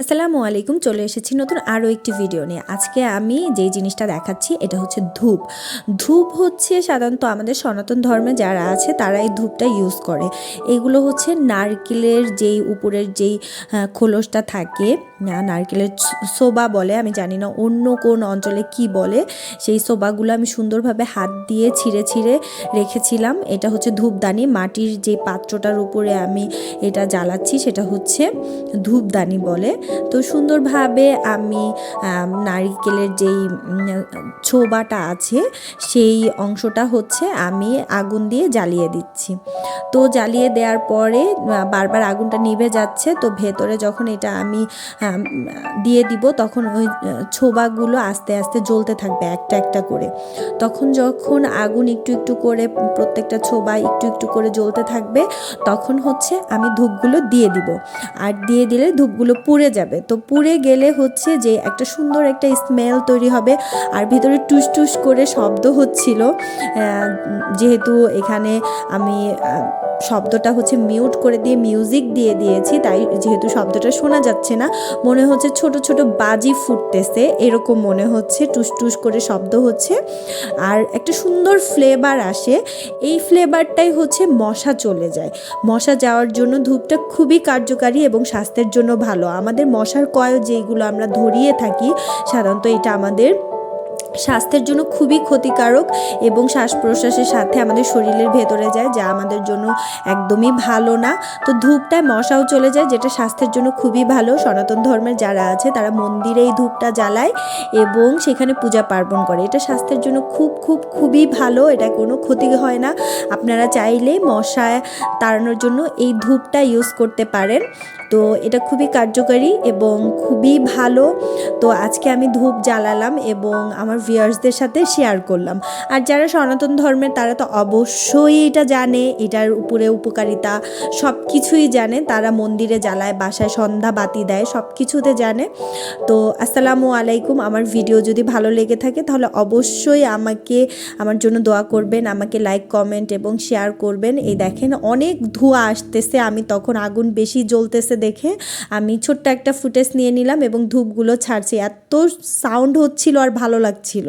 আসসালামু আলাইকুম, চলে এসেছি নতুন আরও একটি ভিডিও নিয়ে। আজকে আমি যেই জিনিসটা দেখাচ্ছি এটা হচ্ছে ধূপ। ধূপ হচ্ছে সাধারণত আমাদের সনাতন ধর্মে যারা আছে তারা এই ধূপটা ইউজ করে। এগুলো হচ্ছে নারকেলের যেই উপরের যেই খোলসটা থাকে, নারকেলের সোবা বলে, আমি জানি না অন্য কোন অঞ্চলে কি বলে। সেই সোবাগুলো আমি সুন্দরভাবে হাত দিয়ে ছিঁড়ে ছিঁড়ে রেখেছিলাম। এটা হচ্ছে ধূপদানি, মাটির যে পাত্রটার উপরে আমি এটা জ্বালাচ্ছি সেটা হচ্ছে ধূপদানি বলে। তো সুন্দরভাবে আমি নারিকেলের যেই ছোবাটা আছে সেই অংশটা হচ্ছে আমি আগুন দিয়ে জ্বালিয়ে দিচ্ছি। তো জ্বালিয়ে দেওয়ার পরে বারবার আগুনটা নিভে যাচ্ছে। তো ভেতরে যখন এটা আমি দিয়ে দিব তখন ওই ছোবাগুলো আস্তে আস্তে জ্বলতে থাকবে একটা একটা করে। তখন যখন আগুন একটু একটু করে প্রত্যেকটা ছোবা একটু একটু করে জ্বলতে থাকবে তখন হচ্ছে আমি ধূপগুলো দিয়ে দিব। আর দিয়ে দিলে ধূপগুলো পুড়ে যাবে। তো পুড়ে গেলে হচ্ছে যে একটা সুন্দর একটা স্মেল তৈরি হবে। আর ভিতরে টুস টুস করে শব্দ হচ্ছিল, যেহেতু এখানে আমি শব্দটা হচ্ছে মিউট করে দিয়ে মিউজিক দিয়ে দিয়েছি, তাই যেহেতু শব্দটা শোনা যাচ্ছে না, মনে হচ্ছে ছোট ছোট বাজি ফুটতেছে এরকম মনে হচ্ছে, টুস টুস করে শব্দ হচ্ছে। আর একটা সুন্দর ফ্লেভার আসে। এই ফ্লেভারটাই হচ্ছে মশা চলে যায়। মশা যাওয়ার জন্য ধূপটা খুবই কার্যকারী এবং স্বাস্থ্যের জন্য ভালো। আমাদের মশার কয়েল যেগুলো আমরা ধরিয়ে থাকি সাধারণত এটা আমাদের স্বাস্থ্যের জন্য খুবই ক্ষতিকারক এবং শ্বাস প্রশ্বাসের সাথে আমাদের শরীরের ভেতরে যায়, যা আমাদের জন্য একদমই ভালো না। তো ধূপটায় মশাও চলে যায়, যেটা স্বাস্থ্যের জন্য খুবই ভালো। সনাতন ধর্মের যারা আছে তারা মন্দিরে এই ধূপটা জ্বালায় এবং সেখানে পূজা পার্বণ করে। এটা স্বাস্থ্যের জন্য খুবই ভালো, এটা কোনো ক্ষতি হয় না। আপনারা চাইলে মশা তাড়ানোর জন্য এই ধূপটা ইউজ করতে পারেন। তো এটা খুবই কার্যকারী এবং খুবই ভালো। তো আজকে আমি ধূপ জ্বালালাম এবং আমার ভিউয়ার্সদের সাথে শেয়ার করলাম। আর যারা সনাতন ধর্মের তারা তো অবশ্যই এটা জানে, এটার উপরে উপকারিতা সব কিছুই জানে। তারা মন্দিরে জ্বালায়, বাসায় সন্ধ্যা বাতি দেয়, সব কিছুতে জানে। তো আসসালামু আলাইকুম। আমার ভিডিও যদি ভালো লেগে থাকে তাহলে অবশ্যই আমার জন্য দোয়া করবেন, আমাকে লাইক কমেন্ট এবং শেয়ার করবেন। এই দেখেন অনেক ধোঁয়া আসতেছে, আমি তখন আগুন বেশি জ্বলতেছে দেখে আমি ছোট্ট একটা ফুটেজ নিয়ে নিলাম এবং ধূপগুলো ছাড়ছি। এত সাউন্ড হচ্ছিল আর ভালো লাগছিল।